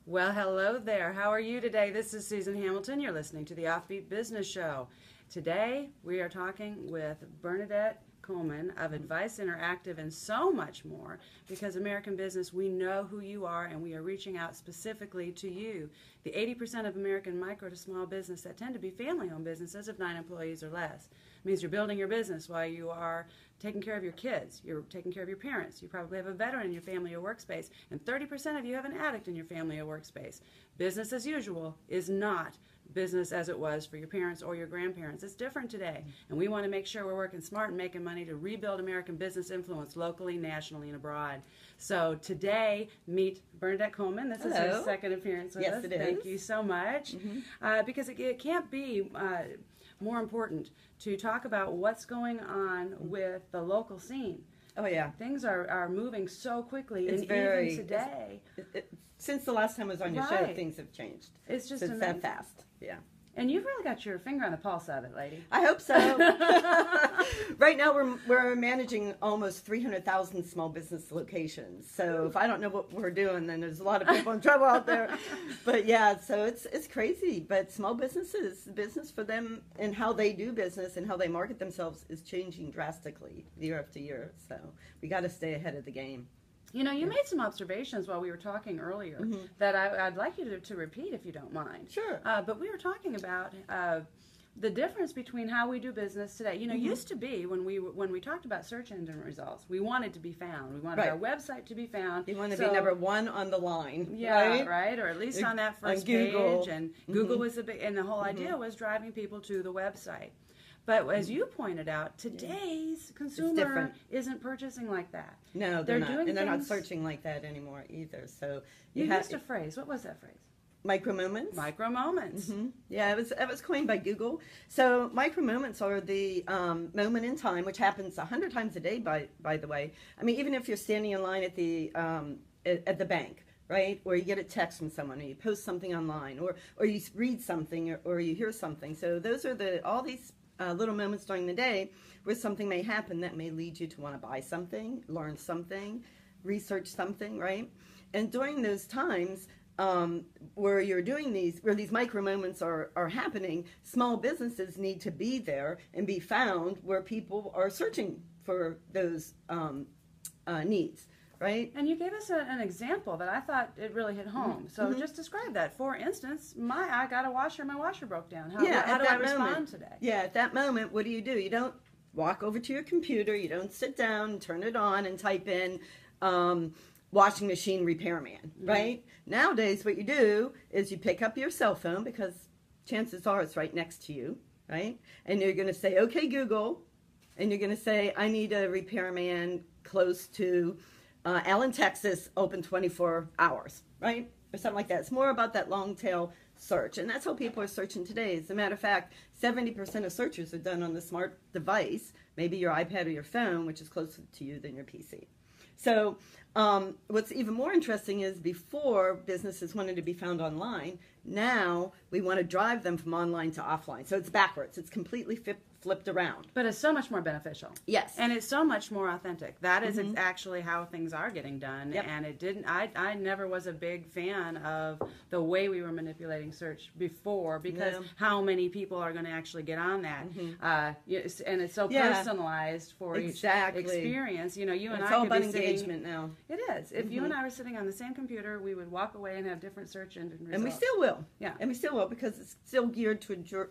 Well, hello there. How are you today? This is Susan Hamilton. You're listening to the OffBeat Business Show. Today, we are talking with Bernadette Coleman of Advice Interactive and so much more, because American business, we know who you are and we are reaching out specifically to you. The 80% of American micro to small business that tend to be family-owned businesses of 9 employees or less. It means you're building your business while you are taking care of your kids, you're taking care of your parents, you probably have a veteran in your family or workspace, and 30% of you have an addict in your family or workspace. Business as usual is not business as it was for your parents or your grandparents. It's different today, and we want to make sure we're working smart and making money to rebuild American business influence locally, nationally, and abroad. So today, meet Bernadette Coleman. This is her second appearance with us. Yes, it is. Thank you so much. Because it can't be more important to talk about what's going on with the local scene. Oh, yeah. Things are moving so quickly, It's and very, even today. Since the last time I was on your show, things have changed. It's just amazing. That fast. Yeah. And you've really got your finger on the pulse of it, lady. I hope so. Right now, we're managing almost 300,000 small business locations. So if I don't know what we're doing, then there's a lot of people in trouble out there. But yeah, so it's crazy. But small businesses, business for them and how they do business and how they market themselves is changing drastically year after year. So we got to stay ahead of the game. You know, you made some observations while we were talking earlier that I'd like you to repeat if you don't mind. Sure. But we were talking about the difference between how we do business today. You know, used to be when we talked about search engine results, we wanted to be found. We wanted our website to be found. You want to be number one on the line. Yeah, right? Or at least on that first Google. page. And Google was the big, and the whole idea was driving people to the website. But as you pointed out, today's consumer isn't purchasing like that. No, they're not. And they're not searching like that anymore either. So you used a phrase. What was that phrase? Micromoments. Micromoments. Yeah, it was coined by Google. So micromoments are the moment in time, which happens 100 times a day, by the way. I mean, even if you're standing in line at the bank, right? Or you get a text from someone, or you post something online, or you read something, or you hear something. So those are all these little moments during the day where something may happen that may lead you to want to buy something, learn something, research something, right? And during those times where you're doing where these micro moments are happening, small businesses need to be there and be found where people are searching for those needs. Right? And you gave us an example that I thought it really hit home. So just describe that. For instance, I got a washer, my washer broke down. How do I respond today? Yeah, at that moment, what do? You don't walk over to your computer. You don't sit down, turn it on, and type in washing machine repairman, right? Nowadays, what you do is you pick up your cell phone, because chances are it's right next to you, right? And you're going to say, okay, Google, and you're going to say, I need a repairman close to Allen, Texas, open 24 hours, right? Or something like that. It's more about that long tail search. And that's how people are searching today. As a matter of fact, 70% of searches are done on the smart device, maybe your iPad or your phone, which is closer to you than your PC. So what's even more interesting is before businesses wanted to be found online, now we want to drive them from online to offline. So it's backwards. It's completely flipped around. But it's so much more beneficial. Yes. And it's so much more authentic. That is actually how things are getting done. Yep. And it didn't, I never was a big fan of the way we were manipulating search before, because how many people are going to actually get on that? And it's so personalized for each experience. You know, you and it's I all could about be sitting, engagement now. It is. If you and I were sitting on the same computer, we would walk away and have different search engine results. And we still will. Yeah. And we still will, because it's still geared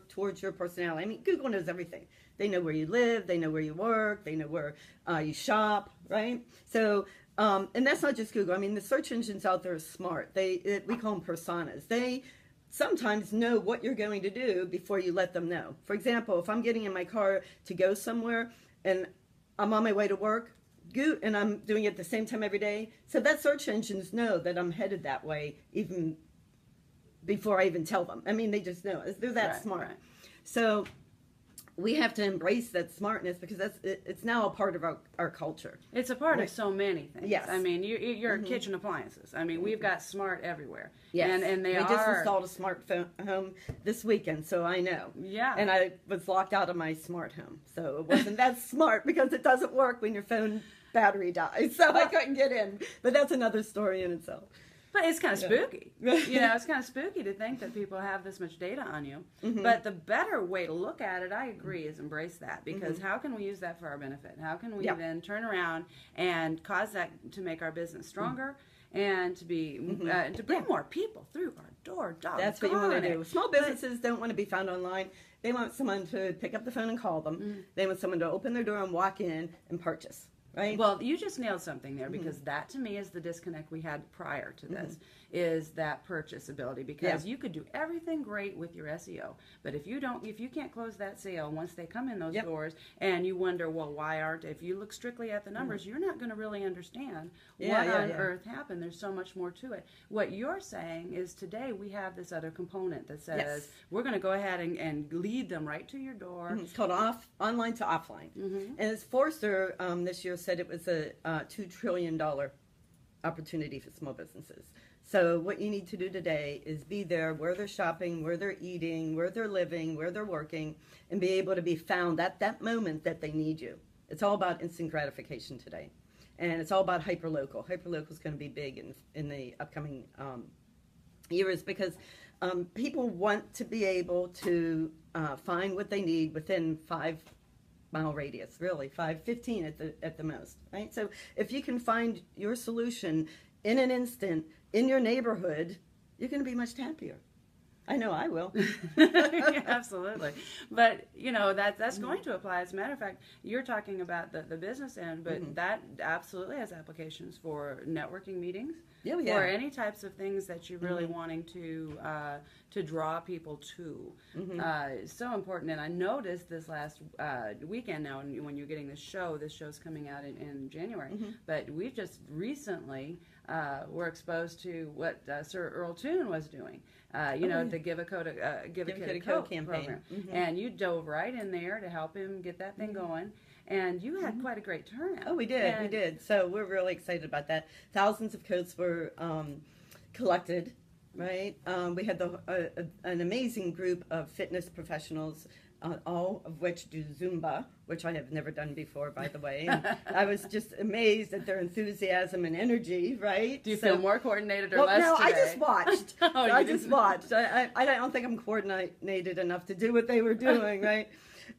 towards your personality. I mean, Google knows everything. They know where you live. They know where you work. They know where you shop, right? So, and that's not just Google. I mean, the search engines out there are smart. We call them personas. They sometimes know what you're going to do before you let them know. For example, if I'm getting in my car to go somewhere and I'm on my way to work, and I'm doing it at the same time every day, so that search engines know that I'm headed that way even before I even tell them. I mean, they just know. They're that smart. Right. So we have to embrace that smartness, because it's now a part of our culture. It's a part of so many things. Yes. I mean, you're kitchen appliances. I mean, we've got smart everywhere. Yes. And we just installed a smart home this weekend, so I know. Yeah. And I was locked out of my smart home, so it wasn't that smart, because it doesn't work when your phone battery dies, so I couldn't get in. But that's another story in itself. But it's kind of spooky. It's kind of spooky to think that people have this much data on you. But the better way to look at it, I agree, is embrace that. Because how can we use that for our benefit? How can we then turn around and cause that to make our business stronger and to be to bring more people through our door? That's what you want to do. Small businesses don't want to be found online. They want someone to pick up the phone and call them. They want someone to open their door and walk in and purchase. Right? Well, you just nailed something there, because that to me is the disconnect we had prior to this, is that purchase ability, because you could do everything great with your SEO, but if you can't close that sale once they come in those doors, and you wonder, well, if you look strictly at the numbers, you're not going to really understand what on earth happened. There's so much more to it. What you're saying is today we have this other component that says we're going to go ahead and lead them right to your door. It's called online to offline. And as Forrester this year said, it was a $2 trillion opportunity for small businesses. So what you need to do today is be there where they're shopping, where they're eating, where they're living, where they're working, and be able to be found at that moment that they need you. It's all about instant gratification today. And it's all about hyperlocal. Hyperlocal is going to be big in the upcoming years, because people want to be able to find what they need within 5-mile radius, really 15 at the most, right? So if you can find your solution in an instant in your neighborhood, you're going to be much happier. I know I will. Absolutely. But, that's going to apply. As a matter of fact, you're talking about the business end, but that absolutely has applications for networking meetings, for any types of things that you're really wanting to draw people to. So important. And I noticed this last weekend now, when you're getting this show's coming out in January, but we've just recently were exposed to what Sir Earl Toon was doing. The Give a Code a Code campaign program. And you dove right in there to help him get that thing going. And you had quite a great turnout. Oh, we did. So we're really excited about that. Thousands of codes were collected, right? We had an amazing group of fitness professionals, all of which do Zumba, which I have never done before, by the way. And I was just amazed at their enthusiasm and energy, right? Do you feel more coordinated or less no, today? I just watched. I just watched. I don't think I'm coordinated enough to do what they were doing, right?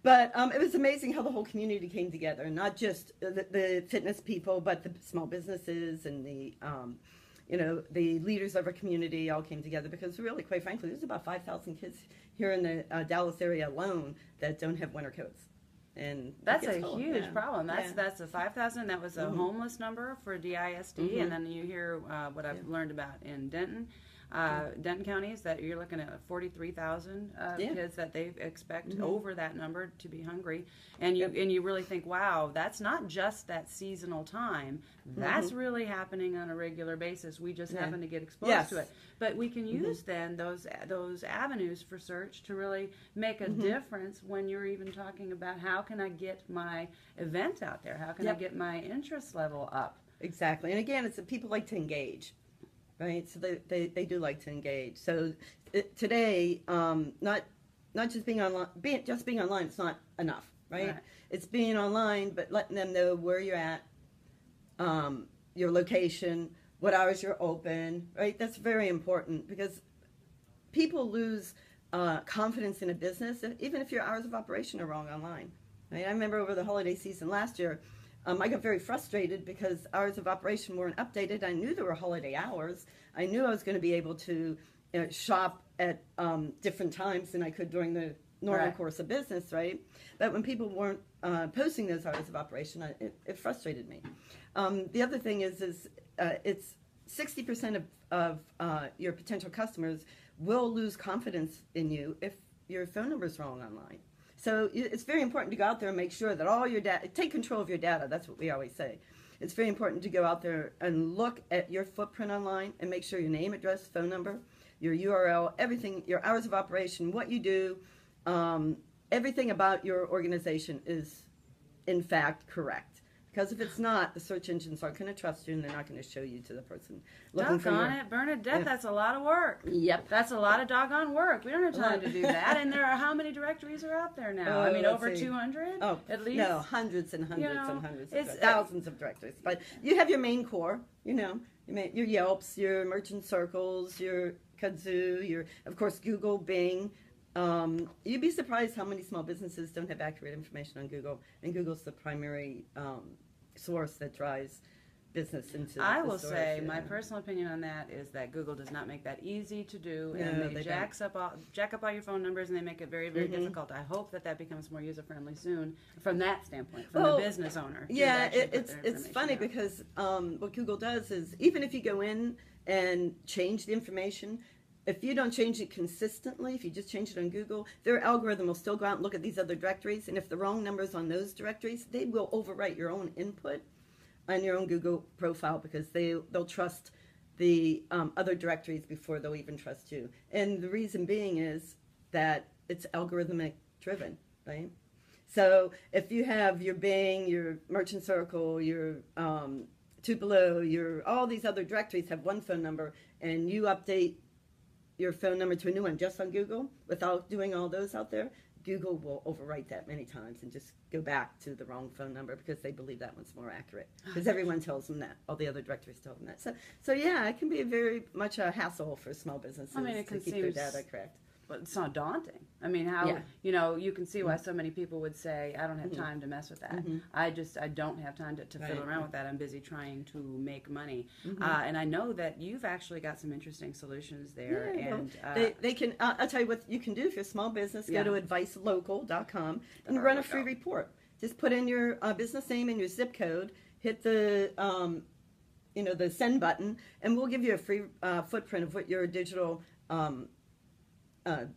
But it was amazing how the whole community came together, not just the fitness people, but the small businesses and the leaders of our community all came together, because really, quite frankly, there's about 5,000 kids here in the Dallas area alone that don't have winter coats. And that's a huge problem. That's a 5,000. That was a homeless number for DISD. And then you hear what I've learned about in Denton. Denton counties, that you're looking at 43,000 kids that they expect over that number to be hungry, and you really think, wow, that's not just that seasonal time. That's really happening on a regular basis. We just happen to get exposed to it. But we can use then those avenues for search to really make a difference when you're even talking about how can I get my event out there? How can I get my interest level up? Exactly. And again, it's that people like to engage. Right, so they do like to engage. So today, not just being online, being online, it's not enough, right? It's being online, but letting them know where you're at, your location, what hours you're open, right? That's very important, because people lose confidence in a business, even if your hours of operation are wrong online. Right? I remember over the holiday season last year, I got very frustrated because hours of operation weren't updated. I knew there were holiday hours. I knew I was going to be able to shop at different times than I could during the normal course of business, right? But when people weren't posting those hours of operation, it frustrated me. The other thing is it's 60% of your potential customers will lose confidence in you if your phone number is wrong online. So it's very important to go out there and make sure that all your data, take control of your data. That's what we always say. It's very important to go out there and look at your footprint online and make sure your name, address, phone number, your URL, everything, your hours of operation, what you do, everything about your organization is, in fact, correct. Because if it's not, the search engines aren't going to trust you, and they're not going to show you to the person looking for doggone it, Bernadette, that's a lot of work. Yep. That's a lot of doggone work. We don't have time to do that. And there are, how many directories are out there now? Over 200 at least? No, hundreds and hundreds and hundreds. Thousands of directories. But you have your main core, your Yelps, your Merchant Circles, your Kazoo, your, of course, Google, Bing. You'd be surprised how many small businesses don't have accurate information on Google, and Google's the primary source that drives business into I the will stores, say yeah. my personal opinion on that is that Google does not make that easy to do, No, and they they jack up all your phone numbers, and they make it very, very difficult. I hope that becomes more user friendly soon, from that standpoint, from the business owner. Yeah, it's funny because what Google does is, even if you go in and change the information, if you don't change it consistently, if you just change it on Google, their algorithm will still go out and look at these other directories, and if the wrong number's on those directories, they will overwrite your own input on your own Google profile, because they'll trust the other directories before they'll even trust you. And the reason being is that it's algorithmic driven, right? So if you have your Bing, your Merchant Circle, your Tupelo, your all these other directories have one phone number, and you update your phone number to a new one just on Google without doing all those out there, Google will overwrite that many times and just go back to the wrong phone number because they believe that one's more accurate. Because everyone tells them that. All the other directories tell them that. So yeah, it can be very much a hassle for small businesses to keep their data correct. But it's not daunting. I mean, how, you can see why so many people would say, I don't have time to mess with that. I don't have time to fiddle around with that. I'm busy trying to make money. And I know that you've actually got some interesting solutions there. Yeah, and they can, I'll tell you what you can do if you're a small business. Go to advicelocal.com and run a free report. Just put in your business name and your zip code, hit the the send button, and we'll give you a free footprint of what your digital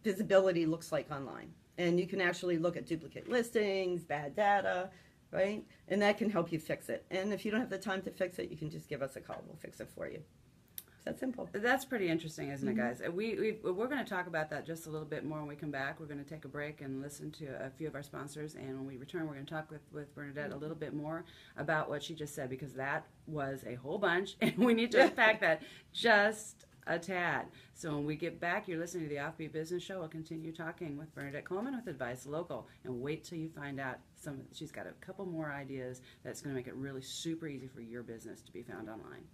visibility looks like online. And you can actually look at duplicate listings, bad data, right? And that can help you fix it. And if you don't have the time to fix it, you can just give us a call. We'll fix it for you. It's that simple. That's pretty interesting, isn't it, guys? We're going to talk about that just a little bit more when we come back. We're going to take a break and listen to a few of our sponsors. And when we return, we're going to talk with Bernadette a little bit more about what she just said, because that was a whole bunch. And we need to unpack that just a tad. So when we get back, you're listening to the Offbeat Business Show. We'll continue talking with Bernadette Coleman with Advice Local, and wait till you find out she's got a couple more ideas that's going to make it really super easy for your business to be found online.